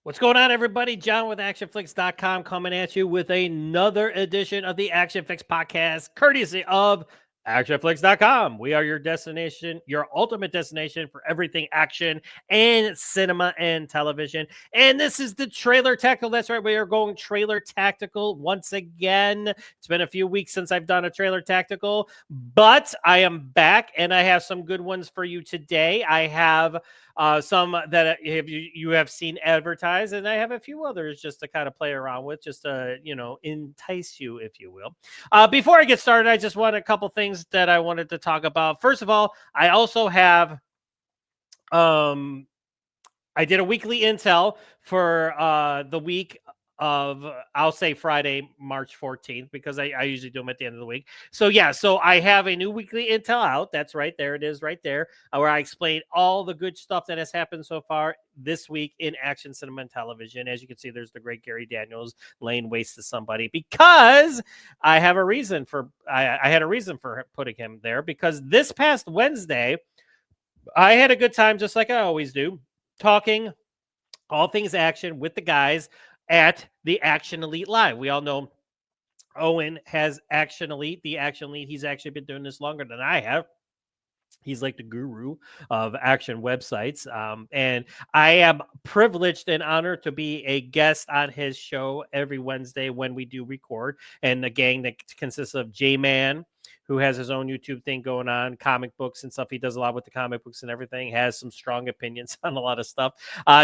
What's going on, everybody? John with ActionFlix.com coming at you with another edition of the Action Fix podcast, courtesy of ActionFlix.com. We are your destination, your ultimate destination for everything action and cinema and television. And this is the Trailer Tactical. That's right, we are going Trailer Tactical once again. It's been a few weeks since I've done a Trailer Tactical, but I am back and I have some good ones for you today. I have some that you have seen advertised, and I have a few others just to kind of play around with, just to entice you, if you will. Before I get started, I just want a couple things that I wanted to talk about. First of all, I also have I did a weekly intel for the week of, I'll say Friday, March 14th, because I usually do them at the end of the week. So yeah, so I have a new weekly intel out. That's right. There it is right there, where I explain all the good stuff that has happened so far this week in action, cinema, and television. As you can see, there's the great Gary Daniels laying waste to somebody, because I have a reason for, I had a reason for putting him there, because this past Wednesday, I had a good time, just like I always do, talking all things action with the guys at the Action Elite Live. We all know Owen has Action Elite, the Action Elite. He's actually been doing this longer than I have. He's like the guru of action websites. And I am privileged and honored to be a guest on his show every Wednesday when we do record. And the gang that consists of J-Man, who has his own YouTube thing going on, comic books and stuff. He does a lot with the comic books and everything, has some strong opinions on a lot of stuff.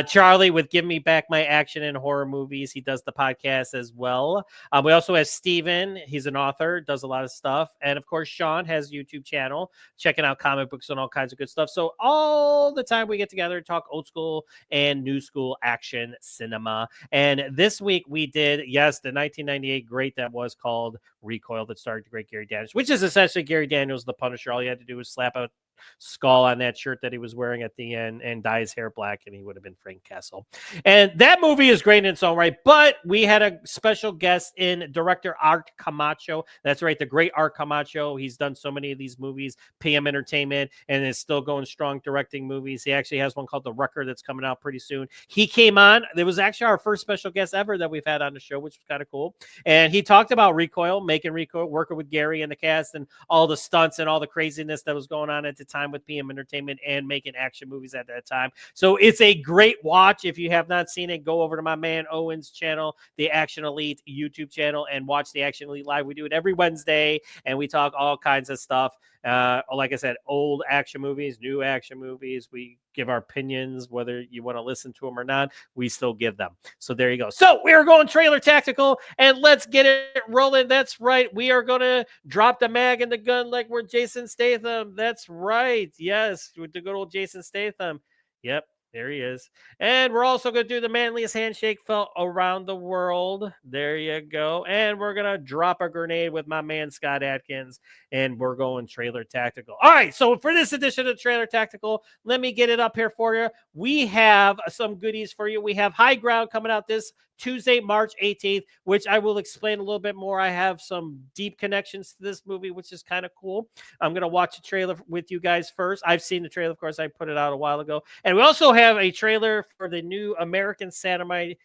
Charlie with Give Me Back My Action and Horror Movies. He does the podcast as well. We also have Steven. He's an author, does a lot of stuff. And of course, Sean has a YouTube channel, checking out comic books and all kinds of good stuff. So all the time we get together and talk old school and new school action cinema. And this week we did, yes, the 1998 great that was called Recoil, that starred the great Gary Daniels, which is essentially Gary Daniels, the Punisher. All you had to do was slap a skull on that shirt that he was wearing at the end and dye his hair black, and he would have been Frank Castle. And that movie is great in its own right, but we had a special guest in director Art Camacho. That's right, the great Art Camacho. He's done so many of these movies, PM Entertainment, and is still going strong directing movies. He actually has one called The Record that's coming out pretty soon. He came on. It was actually our first special guest ever that we've had on the show, which was kind of cool. And he talked about Recoil, making Recoil, working with Gary and the cast, and all the stunts and all the craziness that was going on at the time with PM Entertainment and making action movies at that time. So it's a great watch. If you have not seen it, go over to my man Owen's channel, the Action Elite YouTube channel, and watch the Action Elite Live. We do it every Wednesday, and we talk all kinds of stuff. Like I said, old action movies, new action movies. We give our opinions, whether you want to listen to them or not. We still give them. So there you go. So we are going Trailer Tactical, and let's get it rolling. That's right. We are going to drop the mag and the gun like we're Jason Statham. That's right. Yes, with the good old Jason Statham. Yep. There he is. And we're also going to do the manliest handshake felt around the world. There you go. And we're going to drop a grenade with my man Scott Atkins, and we're going Trailer Tactical. All right, so for this edition of Trailer Tactical, let me get it up here for you. We have some goodies for you. We have High Ground coming out this Tuesday, March 18th, which I will explain a little bit more. I have some deep connections to this movie, which is kind of cool. I'm going to watch the trailer with you guys first. I've seen the trailer, of course. I put it out a while ago. And we also have a trailer for the new American Samurai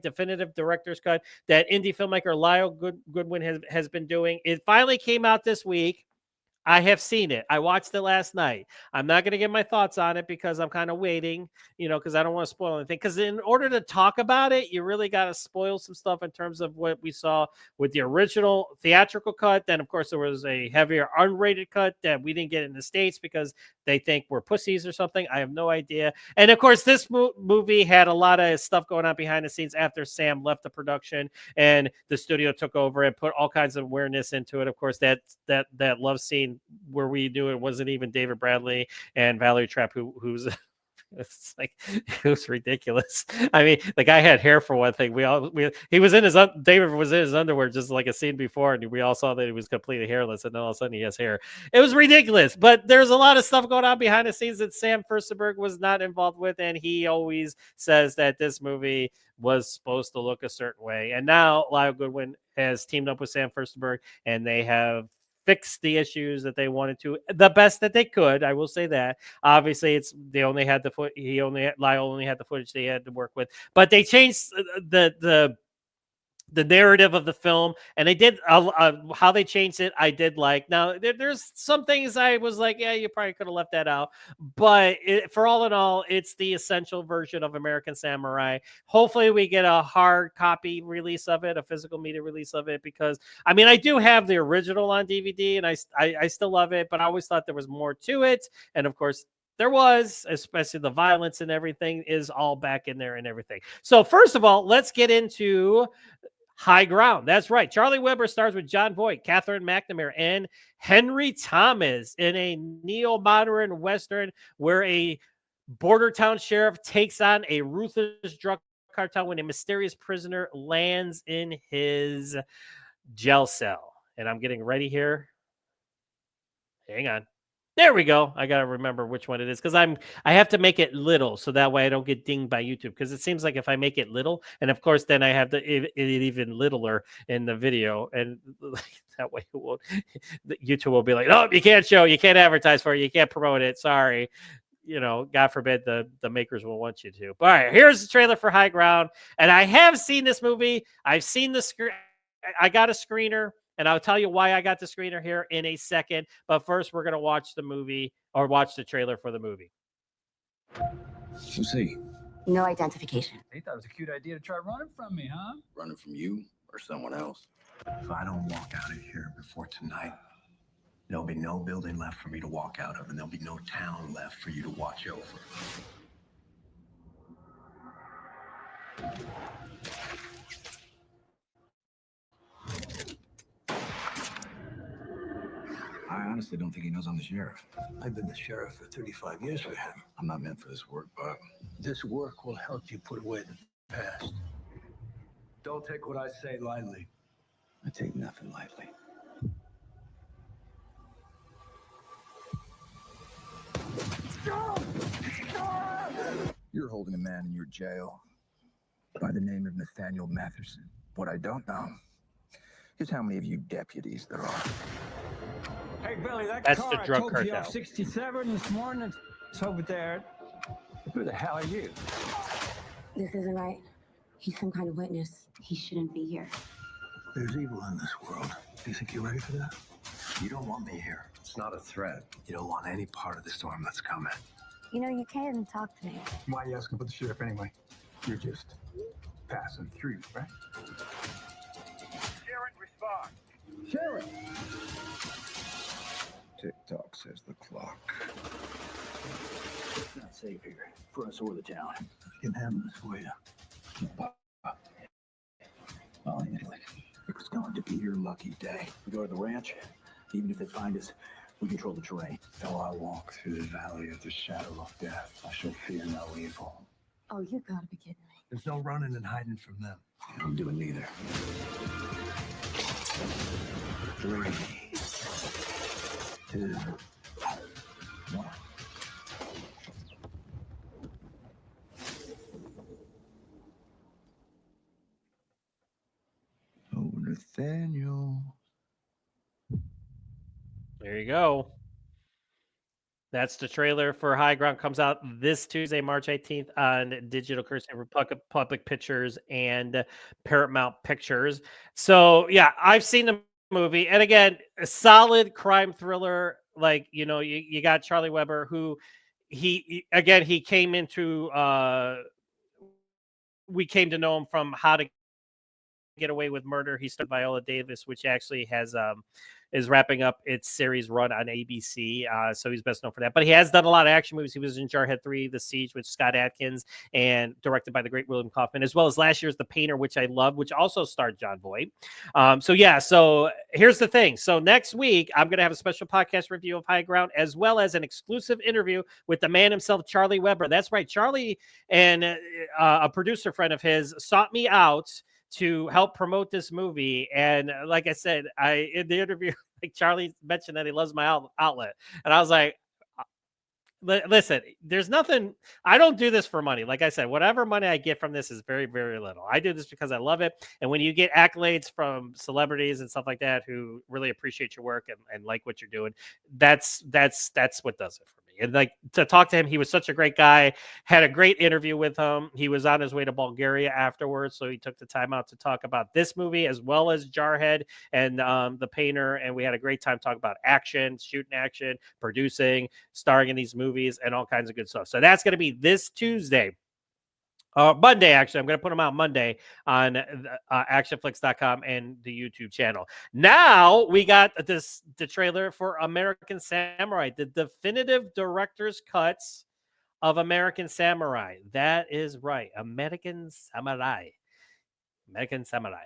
definitive director's cut that indie filmmaker Lyle Goodwin has been doing. It finally came out this week. I have seen it. I watched it last night. I'm not going to give my thoughts on it because I'm kind of waiting, because I don't want to spoil anything. Because in order to talk about it, you really got to spoil some stuff in terms of what we saw with the original theatrical cut. Then, of course, there was a heavier unrated cut that we didn't get in the States because they think we're pussies or something. I have no idea. And, of course, this movie had a lot of stuff going on behind the scenes after Sam left the production and the studio took over and put all kinds of awareness into it. Of course, that love scene where we knew it wasn't even David Bradley and Valerie Trapp, who's it's like, it was ridiculous. I mean, the guy had hair for one thing. He was in his David was in his underwear just like a scene before, and we all saw that he was completely hairless, and then all of a sudden he has hair. It was ridiculous. But there's a lot of stuff going on behind the scenes that Sam Firstenberg was not involved with, and he always says that this movie was supposed to look a certain way. And now Lyle Goodwin has teamed up with Sam Firstenberg, and they have fixed the issues that they wanted to the best that they could. I will say that. Obviously, they only had the Lyle only had the footage they had to work with, but they changed the narrative of the film, and they did how they changed it. I did like. Now there's some things I was like, yeah, you probably could have left that out, but for all in all, it's the essential version of American Samurai. Hopefully we get a hard copy release of it, a physical media release of it, because I mean, I do have the original on DVD, and I still love it, but I always thought there was more to it. And of course there was, especially the violence and everything is all back in there and everything. So first of all, let's get into High Ground. That's right. Charlie Weber stars with John Voight, Catherine McNamara, and Henry Thomas in a neo-modern Western where a border town sheriff takes on a ruthless drug cartel when a mysterious prisoner lands in his jail cell. And I'm getting ready here. Hang on. There we go. I got to remember which one it is because I have to make it little so that way I don't get dinged by YouTube, because it seems like if I make it little, and of course then I have it even littler in the video, and that way it won't, YouTube will be like, oh, you can't show, you can't advertise for it, you can't promote it. Sorry. You know, God forbid the makers will want you to. But all right, here's the trailer for High Ground. And I have seen this movie. I've seen the screen. I got a screener. And I'll tell you why I got the screener here in a second. But first, we're going to watch the movie, or watch the trailer for the movie. Who's he? No identification. He thought it was a cute idea to try running from me, huh? Running from you or someone else? If I don't walk out of here before tonight, there'll be no building left for me to walk out of, and there'll be no town left for you to watch over. I honestly don't think he knows I'm the sheriff. I've been the sheriff for 35 years for him. I'm not meant for this work, Bob. This work will help you put away the past. Don't take what I say lightly. I take nothing lightly. You're holding a man in your jail by the name of Nathaniel Matherson. What I don't know is how many of you deputies there are. Hey, Billy, That's car the I drug told you cartel. off 67 this morning, it's over there. Who the hell are you? This isn't right. He's some kind of witness. He shouldn't be here. There's evil in this world. Do you think you're ready for that? You don't want me here. It's not a threat. You don't want any part of the storm that's coming. You know, you can't even talk to me. Why are you asking for the sheriff anyway? You're just passing through, right? Sheriff, respond. Sheriff! Tick-tock, says the clock. It's not safe here for us or the town. I can handle this for you. Well, anyway, it was going to be your lucky day. We go to the ranch. Even if they find us, we control the terrain. Though I walk through the valley of the shadow of death, I shall fear no evil. Oh, you gotta be kidding me. There's no running and hiding from them. I'm doing neither. 3, 2, 1. Oh, Nathaniel. There you go. That's the trailer for High Ground. Comes out this Tuesday, March 18th on Digital Currency Public Pictures and Paramount Pictures. So, yeah, I've seen the movie. And again, a solid crime thriller. Like, you know, you got Charlie Weber, who he came into, we came to know him from How to Get Away with Murder. He starred Viola Davis, which actually has is wrapping up its series run on ABC. So he's best known for that. But he has done a lot of action movies. He was in Jarhead 3, The Siege with Scott Adkins, and directed by the great William Kaufman, as well as last year's The Painter, which I love, which also starred John Voight. So here's the thing. So next week, I'm going to have a special podcast review of High Ground, as well as an exclusive interview with the man himself, Charlie Weber. That's right. Charlie and a producer friend of his sought me out to help promote this movie. And like I said, in the interview, like Charlie mentioned that he loves my outlet. And I was like, Listen, there's nothing. I don't do this for money. Like I said, whatever money I get from this is very, very little. I do this because I love it. And when you get accolades from celebrities and stuff like that who really appreciate your work and like what you're doing, that's what does it for me. And like to talk to him, he was such a great guy. Had a great interview with him. He was on his way to Bulgaria afterwards, so he took the time out to talk about this movie as well as Jarhead and The Painter. And we had a great time talking about action, shooting action, producing, starring in these movies, and all kinds of good stuff. So that's going to be this Tuesday. Monday, actually. I'm going to put them out Monday on ACTION-FLIX.com and the YouTube channel. Now we got the trailer for American Samurai, the definitive director's cuts of American Samurai. That is right. American Samurai. American Samurai.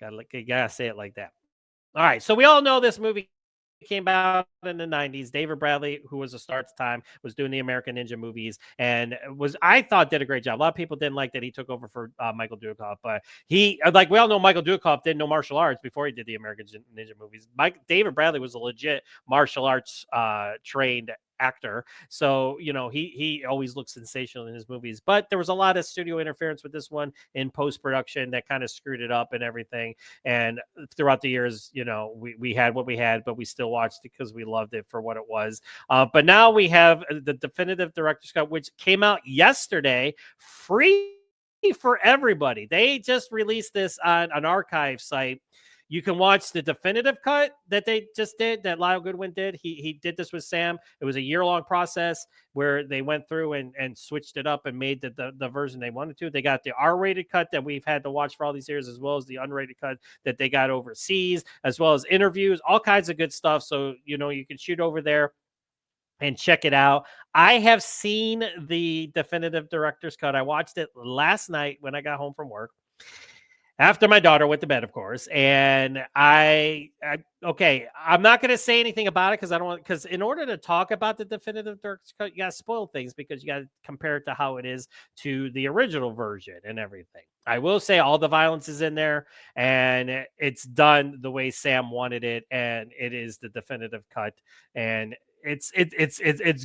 Gotta say it like that. All right. So we all know this movie came out in the 90s. David Bradley, who was a star at the time, was doing the American Ninja movies and I thought did a great job. A lot of people didn't like that he took over for Michael Dudikoff, but we all know Michael Dudikoff didn't know martial arts before he did the American Ninja movies. David Bradley was a legit martial arts trained actor. So, he always looks sensational in his movies, but there was a lot of studio interference with this one in post-production that kind of screwed it up and everything. And throughout the years, we had what we had, but we still watched it because we loved it for what it was. But now we have the definitive director's cut, which came out yesterday, free for everybody. They just released this on an archive site. You can watch the definitive cut that they just did, that Lyle Goodwin did. He did this with Sam. It was a year-long process where they went through and switched it up and made the version they wanted to. They got the R-rated cut that we've had to watch for all these years, as well as the unrated cut that they got overseas, as well as interviews, all kinds of good stuff. So, you can shoot over there and check it out. I have seen the definitive director's cut. I watched it last night when I got home from work, after my daughter went to bed, of course. And I'm not going to say anything about it because in order to talk about the definitive director's cut, you got to spoil things because you got to compare it to how it is to the original version and everything. I will say all the violence is in there and it's done the way Sam wanted it, and it is the definitive cut. And it's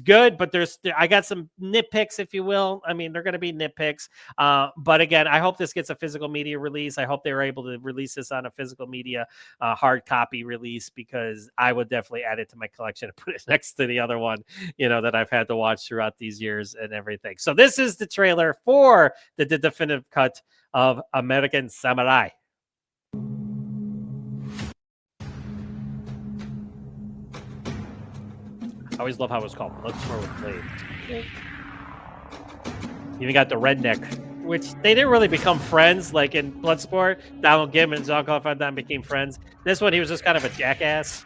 good, but I got some nitpicks, if you will. I mean, they're going to be nitpicks. But again, I hope this gets a physical media release. I hope they were able to release this on a physical media hard copy release, because I would definitely add it to my collection and put it next to the other one, that I've had to watch throughout these years and everything. So this is the trailer for the definitive cut of American Samurai. I always love how it's called. Bloodsport with Blades. Even got the redneck, which they didn't really become friends. Like in Bloodsport, Donald Gibbons and Jean-Claude Van Damme became friends. This one, he was just kind of a jackass,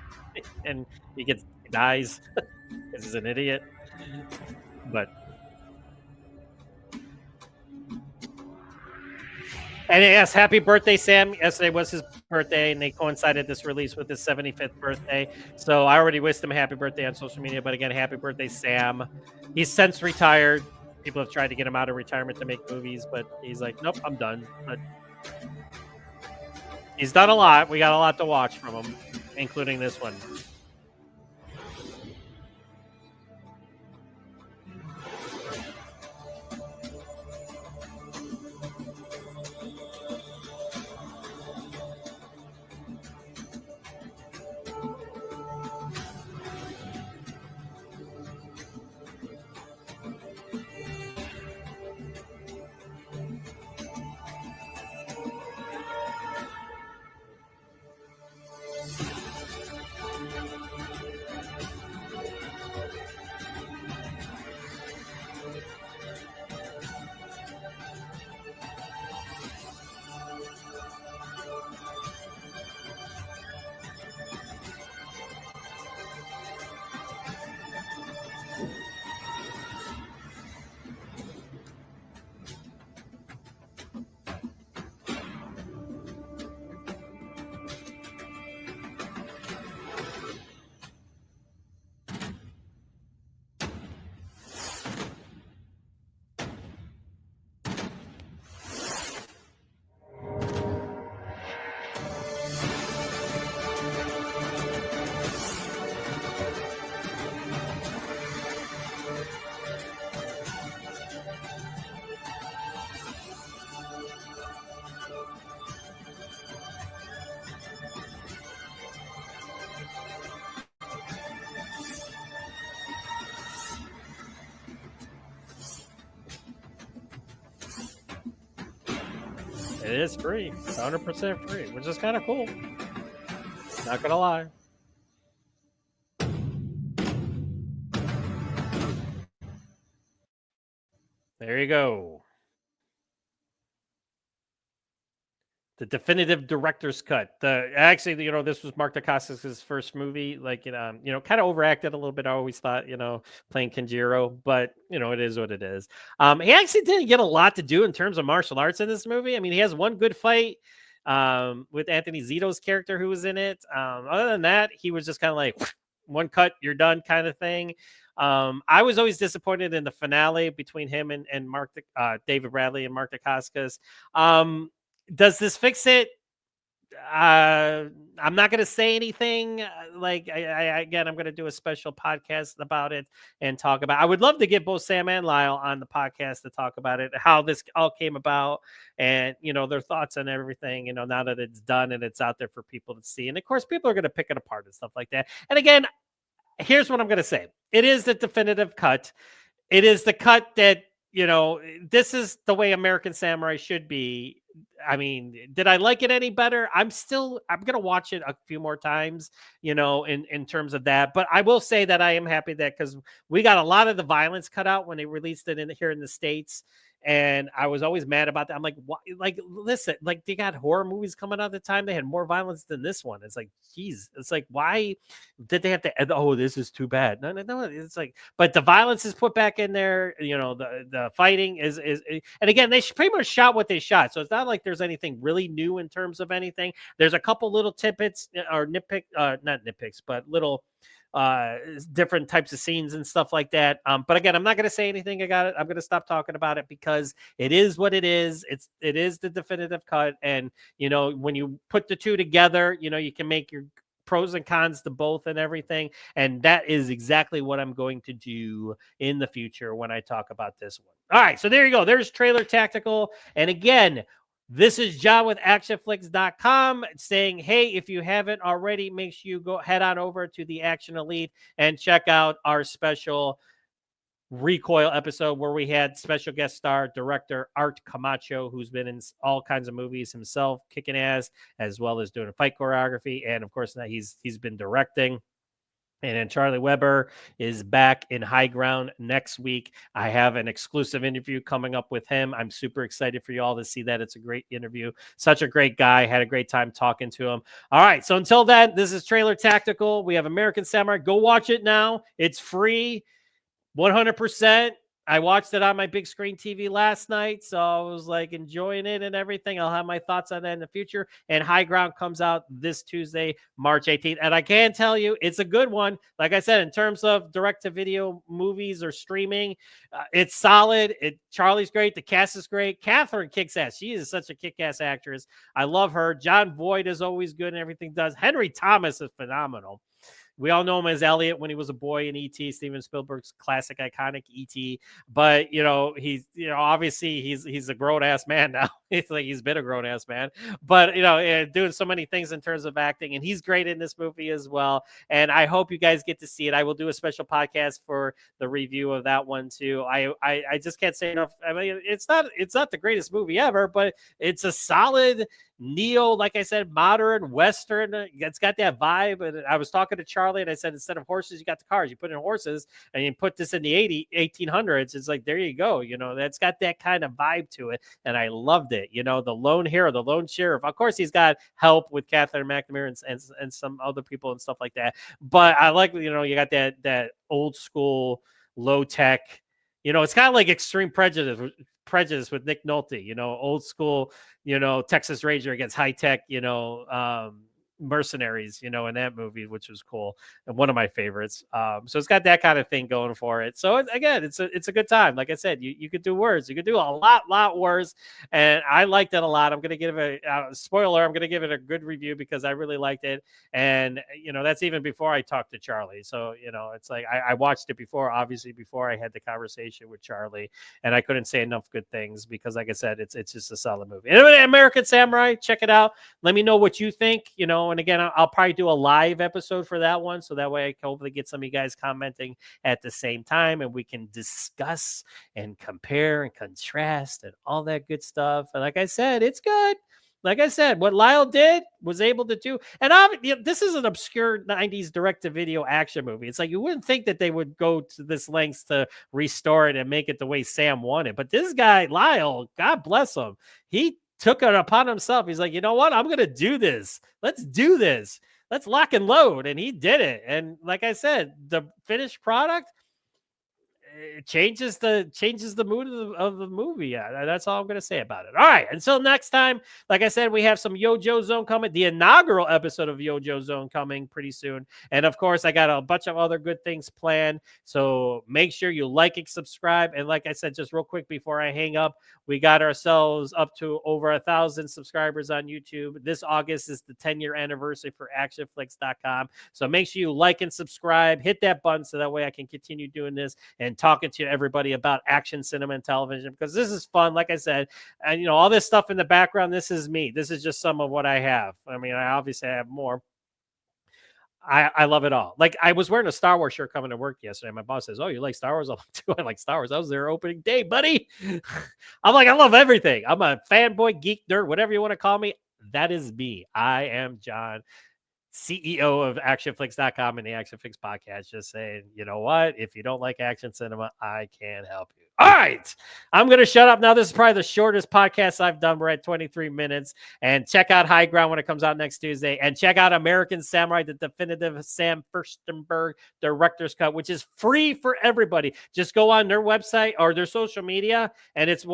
and he dies because he's an idiot. But and yes, happy birthday, Sam. Yesterday was his birthday, and they coincided this release with his 75th birthday. So I already wished him a happy birthday on social media. But again, happy birthday, Sam. He's since retired. People have tried to get him out of retirement to make movies, but he's like, nope, I'm done. But he's done a lot. We got a lot to watch from him, including this one. It is free, 100% free, which is kind of cool. Not gonna lie. There you go. The definitive director's cut. Actually, this was Mark Dacascos' first movie. Like, kind of overacted a little bit. I always thought, playing Kenjiro, but it is what it is. He actually didn't get a lot to do in terms of martial arts in this movie. I mean, he has one good fight with Anthony Zito's character who was in it. Other than that, he was just kind of like one cut, you're done kind of thing. I was always disappointed in the finale between him and David Bradley and Mark Dacascos. Does this fix it? I'm not going to say anything. Like, again, I'm going to do a special podcast about it and talk about. I would love to get both Sam and Lyle on the podcast to talk about it, how this all came about, and their thoughts on everything. Now that it's done and it's out there for people to see, and of course, people are going to pick it apart and stuff like that. And again, here's what I'm going to say: it is the definitive cut. It is the cut that this is the way American Samurai should be. I mean, did I like it any better? I'm going to watch it a few more times, in terms of that. But I will say that I am happy that, because we got a lot of the violence cut out when they released it here in the States. And I was always mad about that. I'm like, why? Like, listen, like, they got horror movies coming out at the time. They had more violence than this one. It's like, geez, it's like, why did they have to? Oh, this is too bad. No. It's like, but the violence is put back in there. The fighting is, and again, they pretty much shot what they shot. So it's not like there's anything really new in terms of anything. There's a couple little tidbits or not nitpicks, but little different types of scenes and stuff like that. But again, I'm not going to say anything about it. I'm going to stop talking about it because it is what it is. It is the definitive cut. And, when you put the two together, you can make your pros and cons to both and everything. And that is exactly what I'm going to do in the future when I talk about this one. All right. So there you go. There's Trailer Tactical. And again, this is John with ACTION-FLIX.com saying, hey, if you haven't already, make sure you head on over to the Action Elite and check out our special Recoil episode where we had special guest star director Art Camacho, who's been in all kinds of movies himself, kicking ass, as well as doing a fight choreography. And of course, now he's been directing. And then Charlie Weber is back in High Ground next week. I have an exclusive interview coming up with him. I'm super excited for you all to see that. It's a great interview. Such a great guy. Had a great time talking to him. All right. So until then, this is Trailer Tactical. We have American Samurai. Go watch it now. It's free. 100%. I watched it on my big screen TV last night, so I was like enjoying it and everything. I'll have my thoughts on that in the future. And High Ground comes out this Tuesday, March 18th. And I can tell you, it's a good one. Like I said, in terms of direct-to-video movies or streaming, it's solid. Charlie's great. The cast is great. Catherine kicks ass. She is such a kick-ass actress. I love her. John Voight is always good and everything does. Henry Thomas is phenomenal. We all know him as Elliot when he was a boy in E.T., Steven Spielberg's classic, iconic E.T. But, he's, obviously he's a grown-ass man now. It's like he's been a grown-ass man. But, doing so many things in terms of acting. And he's great in this movie as well. And I hope you guys get to see it. I will do a special podcast for the review of that one, too. I just can't say enough. I mean, it's not the greatest movie ever, but it's a solid neo, like I said, modern Western. It's got that vibe. And I was talking to Charlie and I said, instead of horses, you got the cars. You put in horses and you put this in the 1800s. It's like, there you go. That's got that kind of vibe to it. And I loved it. The lone hero, the lone sheriff. Of course, he's got help with Catherine McNamara and some other people and stuff like that. But I like, you got that old school, low tech, it's kind of like Extreme Prejudice with Nick Nolte, old school, Texas Ranger against high tech, mercenaries, in that movie, which was cool and one of my favorites. So it's got that kind of thing going for it. So again, it's a good time. Like I said, you could do worse. You could do a lot worse, and I liked it a lot. I'm gonna give it a spoiler. I'm gonna give it a good review because I really liked it, and that's even before I talked to Charlie. So it's like I watched it before I had the conversation with Charlie, and I couldn't say enough good things because, like I said, it's just a solid movie. Anyway, American Samurai, check it out. Let me know what you think. and again, I'll probably do a live episode for that one. So that way I can hopefully get some of you guys commenting at the same time and we can discuss and compare and contrast and all that good stuff. And like I said, it's good. Like I said, what Lyle did was able to do, and this is an obscure 90s direct-to-video action movie. It's like you wouldn't think that they would go to this lengths to restore it and make it the way Sam wanted. But this guy, Lyle, God bless him, he took it upon himself. He's like, you know what? I'm going to do this. Let's do this. Let's lock and load. And he did it. And like I said, the finished product, it changes the mood of the movie. Yeah, that's all I'm going to say about it. All right. Until next time, like I said, we have some Yojo Zone coming, the inaugural episode of Yojo Zone coming pretty soon. And of course, I got a bunch of other good things planned. So make sure you like and subscribe. And like I said, just real quick before I hang up, we got ourselves up to over 1,000 subscribers on YouTube. This August is the 10-year anniversary for ACTION-FLIX.com. So make sure you like and subscribe, hit that button so that way I can continue doing this and talking to everybody about action cinema and television, because this is fun. Like I said, and all this stuff in the background, this is me. This is just some of what I have. I mean, I obviously have more. I love it all. Like, I was wearing a Star Wars shirt coming to work yesterday. My boss says, "Oh, you like Star Wars?" I'm like, "Dude, I like Star Wars. I was there opening day, buddy." I'm like, I love everything. I'm a fanboy, geek, nerd, whatever you want to call me. That is me. I am John, CEO of ActionFlix.com and the ActionFlix podcast. Just saying, you know what? If you don't like action cinema, I can't help you. All right. I'm going to shut up now. This is probably the shortest podcast I've done. We're at 23 minutes. And check out High Ground when it comes out next Tuesday. And check out American Samurai, the definitive Sam Firstenberg director's cut, which is free for everybody. Just go on their website or their social media, and it's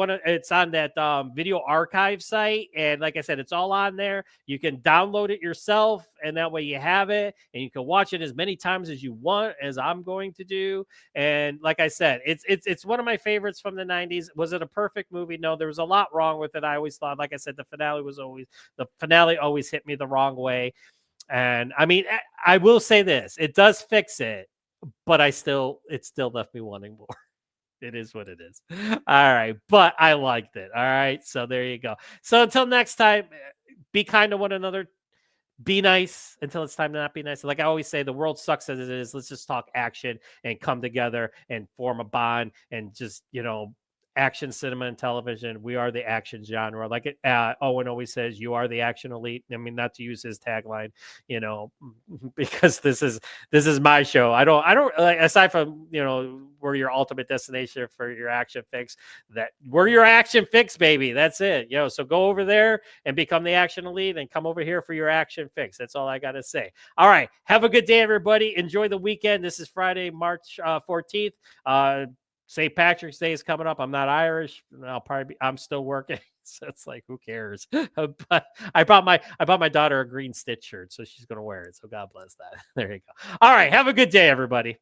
on that video archive site. And like I said, it's all on there. You can download it yourself, and that way you have it, and you can watch it as many times as you want, as I'm going to do. And like I said, it's one of my favorites from the 90s. Was it a perfect movie? No, there was a lot wrong with it. I always thought, like I said, the finale always hit me the wrong way. And I mean, I will say this, it does fix it, but it still left me wanting more. It is what it is. All right. But I liked it. All right. So there you go. So until next time, be kind to one another. Be nice until it's time to not be nice. Like I always say, the world sucks as it is. Let's just talk action and come together and form a bond and just, action cinema and television. We are the action genre. Like Owen always says, you are the action elite. I mean, not to use his tagline, because this is my show. I don't like, aside from, we're your ultimate destination for your action fix, that we're your action fix, baby. That's it. So go over there and become the action elite and come over here for your action fix. That's all I got to say. All right. Have a good day, everybody. Enjoy the weekend. This is Friday, March 14th. St. Patrick's Day is coming up. I'm not Irish. I'm still working. So it's like, who cares? But I bought my daughter a green Stitch shirt, so she's going to wear it. So God bless that. There you go. All right. Have a good day, everybody.